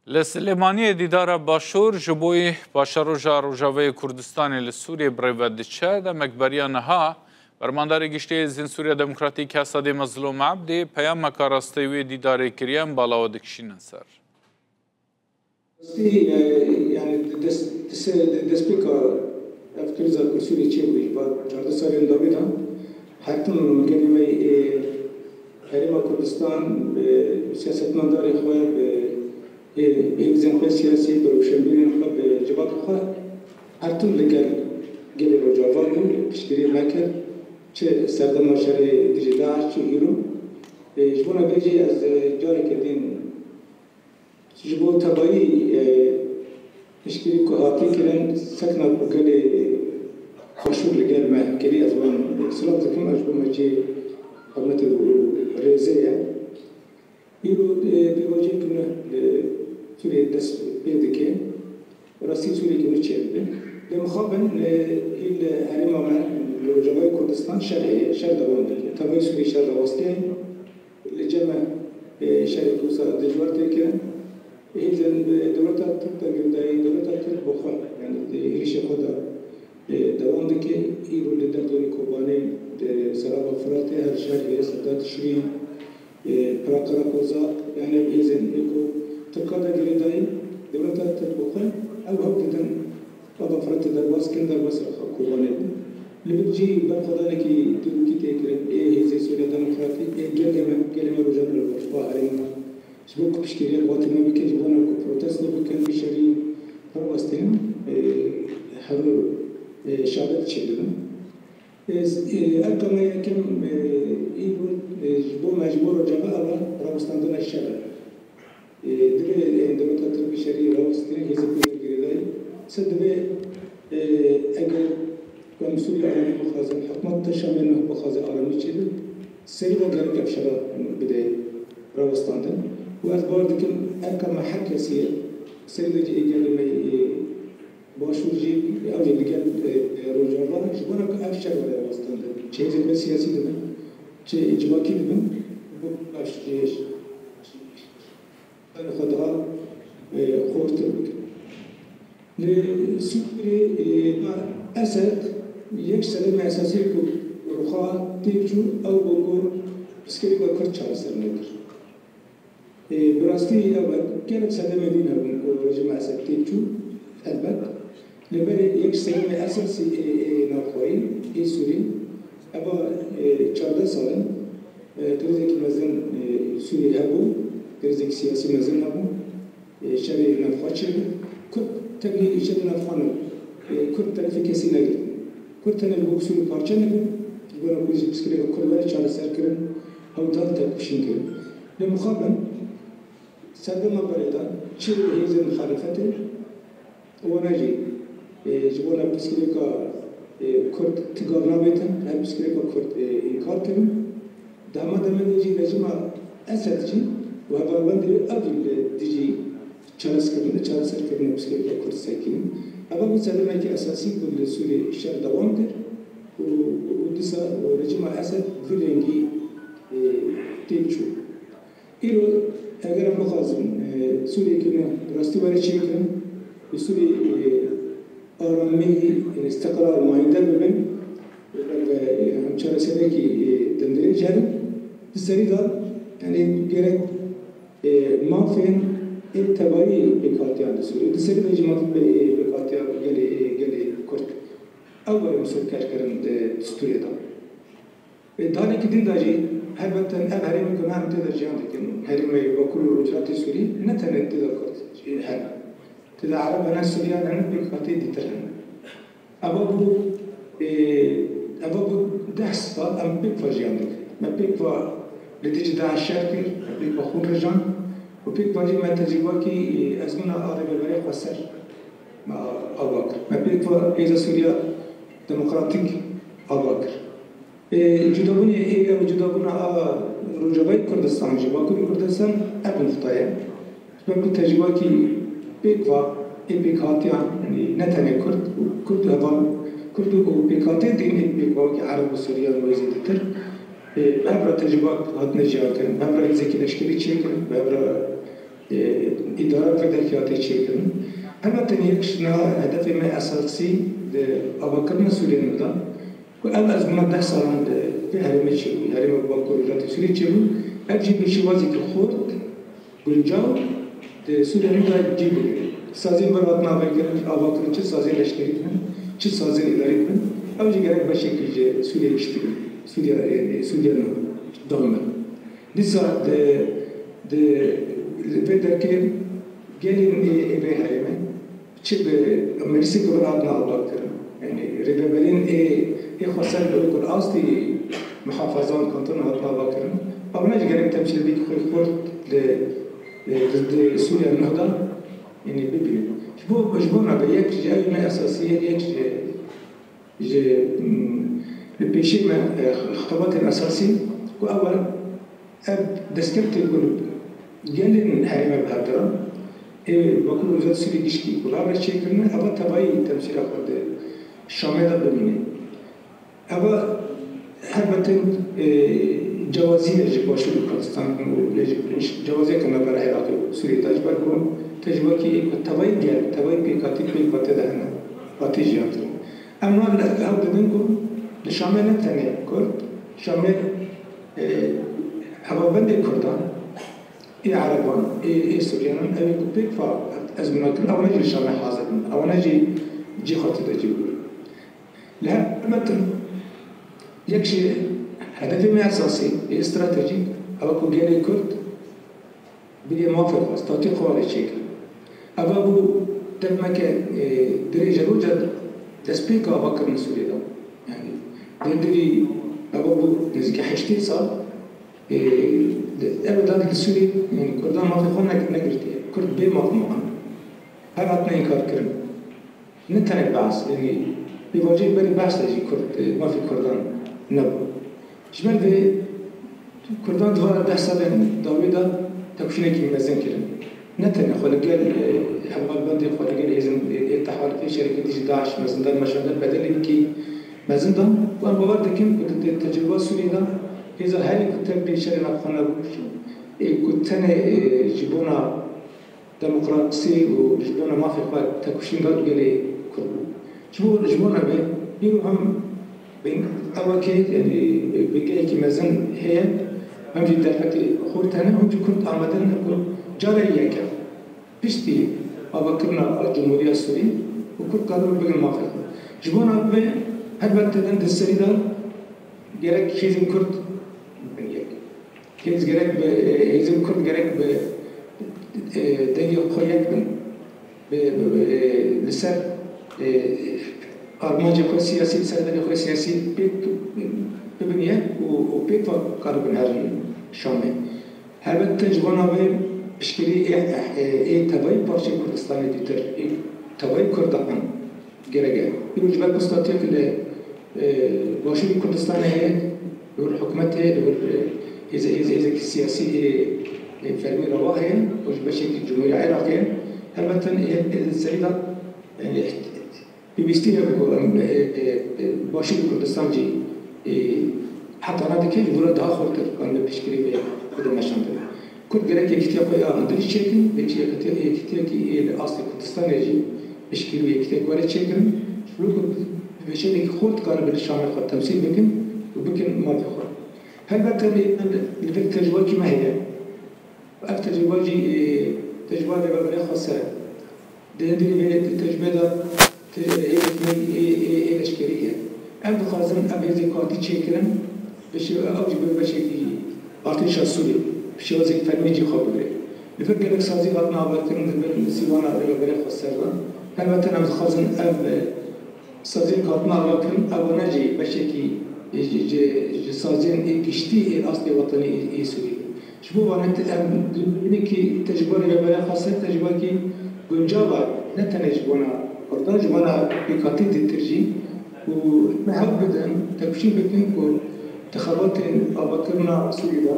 لسلیمانی دیدار باشور جبوی باشروجا روجاوی کردستان لسوریه بریودچه ده مکبریانها برماندار گشته زین سوریه دموکراتیک حسادی مظلوم عبدی پیام مکارستیوی دیدار کریان بالا و دکشینن سر. يعني دسبيكا افترزا كرسوري تشيبوي بعد 14 سال دابيدا حتى كلمة هرما كردستان سياسة مدار إخوة بإنزين سياسي بروشنبين إخوة بجبات إخوة حتى لقل رجافان بشكل مكر چه سردم شري دجداش چه هيرو جبونا بيجي از جاري كدين جبو تبایی اشکری که آتی کردن سکنا بکلی خشور لگر ما کلی از وان سلام زکم اجبو مچی قبلت رزیه ایرو بیواجه کنه سوری دست بیدکی راستی سوری کنه چه بی لمخابن ایل هریم آمن لوجوای کردستان شهر دوام دیگه تبایی سوری شهر دواسته لجمع شهر کوسا دجوار تکن إذن دولتها تقدر دولتها تطبخها يعني إيش خدا دوام دكي يقول لدرجة كوباني سراب فراتي هالشهر يسدد شرين براكرا كوزا يعني إذن يكو تقدر جريداي دولتها تطبخها أو هكذا أبا فرات درباس كن درباس كوباني لبتجي بخدا لكي تلوكي تكرر إيه زي سوريا ديمقراطي كلمة رجال الوفاء علينا شبوك بشكل وقت ما بيكون جبنا بروتست بيكون بشري هروستين حلو شعبت شدنا أرقام يكون يقول جبوا مجبور جبهة روستان دون الشارع دبي دولة تربي شري روستين هي زبون الجريداي سدبي أجر ومسؤول عن مخازن حكومة تشامل مخازن عالمي كده سيدا غير كبشرة بداية روستان ده وأخبار دكتور أكمل حكي سير سيدة إيجابي ما باشور جيب أو اللي كان رجال جبنا كأفشل ولا وسطنا شيء زي السياسي ده شيء إجباري ده بأفشل أنا خدها خورت لسوري مع أسد يكسر مع أساسي كروخا تيجو أو بقول بس كده بكرت شخص النادر براستی اول كانت سنة مدينة من جماعة سبتيتشو البت لبني یک سنة أساسي ناخوي سوري أبا 14 سال ترزق مزن سوري هبو ترزق سياسي مزن هبو شري نفخش كل تبي إيش نفخانه كل طرف كيسي نجد كل تنا البوك سوري بارشة نجد يقولون كل شيء بسكري كل ولا 14 سال كرن أو دال تكشين كرن لمخابن سلم بريدا شيء هيزن خلافته ونجي جبنا بسكريكا كرت تقابلنا بيتن هاي بسكريكا كرت إنكار كريم دام نجي نجمع أساتي وهذا بندري قبل تجي چالس كرنا بسكريكا كرت ساكين أبغى بسلم أيك أساسي كل سوري شر دوام كر ودسا ونجمع أسات فيلينجي تيجو إيرو اگر هم بخواستم سوری کنه راستی برای چی کنه به سوری آرامی استقرار مایده ببین همچنان سده که دندری جاری بسری دار یعنی گرد مافین اتباعی بکاتیان سوری بسری بیجی مافین بکاتیان گلی کرد اول مسئول کش کردن سوری دار دانه که دین داجی هر وقت هریم کنه هم تدر جان دیگه هریم با کل روزات سوری نتنه تدر کرد هر تدر عرب هن سوریان هن بخاطر دیترن ابا بود 10 سال ام بکفا جان دیگه من بکفا لدیج 10 شهر کن بکفا خون رجان و بکفا جی من تجربه کی از من آره ببری خسر ما آباکر من بکفا ایزا سوریا دموکراتیک آباکر جدابونی ایام جدابونا رجوای کردستان جوابی کردستان ابن خطایا ببین تجربه کی بیکوا بیکاتیان یعنی نتنه کرد هوا کرد و بیکاتی دین بیکوا که عرب و سوریان موزید تر ببر تجربه هات نجار کن ببر ایزکی نشکلی چی کن ببر اداره فدرالياتي چیکن البته یکش نه هدف ما اساسی آبکرنا سوریه ندا و اول از ما 10 سال به هرم چی هرم با کلیات سوریه چی بود اجی بیشی وازی که خورد گنجاو سوریه ندا جی بود سازی برات نابگرن آبکرنا چه سازی لشکری کن چه سازی اداری کن اوجی گرگ باشه که سوریه بیشتر سوریه نو دامن دیسا د بدر که gelin ebe harime çi be Mersi gibi adına albaktır. Yani rebelin xasar böyle asti muhafazan kanton adına albaktır. Ama ne gerek temsil dik khurt de Suriye nahda yani bibi. Bu mecbur be yek cayme esasiye yek البيشي ما خطوات الأساسي وأول دستكت يقول جالين حريمة بهدرة بكل وزارة سوري ديشكي كلها برشة كرنا أبا تبعي تمثيل أخذ الشامل بمينه أبا هربتن جوازي لجي باشو كردستان ولجي جوازي كنا برا عراق سوري تجبر كون تجبر كي تبعي جال تبعي بيكاتي بيكاتي دهنا باتي جياتو أما هذا بدنكم الشامل نتني كرد شامل أبا بندي كردان عربان سوريان أبي كبير فأزمنا كل أو نجي الشام حاضر أو نجي جي خاطر تجيب لا مثلا يكشي هدف ما أساسي استراتيجي أو كوجيري كرد بدي موافق استطيع خوالي شيء أبو تمك درجة وجد تسبيك أبكر من سوريا يعني دندري أبو نزكي حشتي صار أبدا السوري يعني كردان ما في خونك نقرتي كرد بي مطموعا هذا أتنا إنكار كرم نتنى البعث يعني بواجه بري بحث لجي كرد ما في كردان نبو جمال في كردان دوار 10 سال داويدا تكفينا كي مزن كرم نتنى خلق قال حبال بندي خلق قال إذن التحوال في شركة ديجي داعش مزن دار مشاهدات بدل كي مزن دار وأنا بوارد كم كنت تجربة سوري دا إذا هاي كتاب بيشرنا بخنا بوشو كتنا جبونا ديمقراطية وجبونا ما في قاد تكوشين قال قالي كل جبونا بينو هم بين أوكي يعني بيجي كي مزن هي هم جدا حتى خورتنا هم كنت عمدنا نقول جارية كا بيشتي أبكرنا الجمهورية السورية وكل قادر بين ما في جبونا به هربت تدند السريدة جرك هيزم كرد هيز جرك هيزم كرد جرك ب دنيا قرية بسر أرماج خو سياسي سردني خو سياسي ببنية وبيت قارب نهر شامل هربت تجوانا به بشكلي تبعي بارشة كردستان ديتر تبعي كردان جرجع يوجد بسطاتي كله باشي كردستان هي والحكومة هي إذا السياسي فرمي رواهي وش بشكل الجمهورية العراقية همتن السيدة يعني بيستيها بقول باشي كردستان جي حتى أنا ذكي يقول ده خاطر كان بيشكري بيه كده مشان ده كنت جرك يكتيا قوي عندي شيء بيجي يكتيا كي الأصل كردستان يجي بيشكري يكتيا قوي شيء لكن بشيء خود كان بالشامل خد تمثيل بكن وبكن ما في خد هل بتبي التجربة كما هي التجربة تجربة بقى خاصة ده التجربة ده الإشكالية أم بخازن أم هذه كاتي شكلًا بشيء أوجب بشيء أرتيش السوري بشيء زي فرميجي خبره لفكر لك سازي غطنا بكرن بالسيوانا بقى خاصة هل بتنا بخازن أم سازين كاتنا بكرن أو نجي بشيء سازين كشتي الأصل وطني سوري شو هو أنت نكى تجربة بقى خاصة تجربة كي جنجابة نتنجبنا أرضا جبنا بكاتي الترجي ومحبدا تكشيف بكنكو تخبط أبكرنا سوريا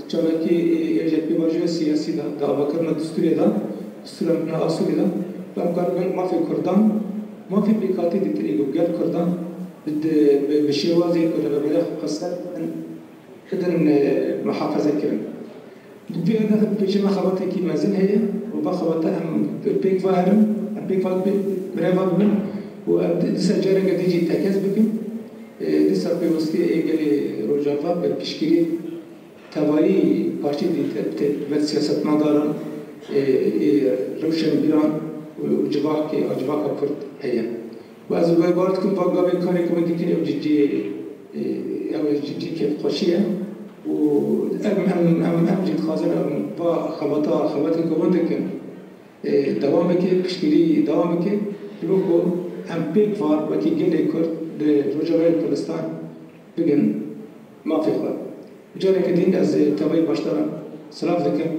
شبكة يجب بوجه سياسي ده أبكرنا دستوري ده دستورنا سوريا فأمكن ما في كردان ما في بكاتي الترجي وقال كردان بشيوازي كل بلغ خاصة خدن محافظة كرن في هذا بيجي ما خبطة كي مازن هي وبخبطة هم بيك فاهرم هم بيك فاهرم بريفا بن ودسا جارة قديجي تكاز بكم دسا بيوستي إيجالي روجافا بكشكري توالي بارتي دي سياسات مدارا روشن بيران وجباك كرد هي وأز بارتكم باقا بكاري كم ديكني وجدي أو جدي كيف خشية وأم جد خازن با خبطة كمان دوام بكي كشكري دوام بكي لوكو هم بيك فار وكي جلي كرد لرجوع كردستان بجن ما في خبر جانا كدين از تبعي باشترا سلاف ذكر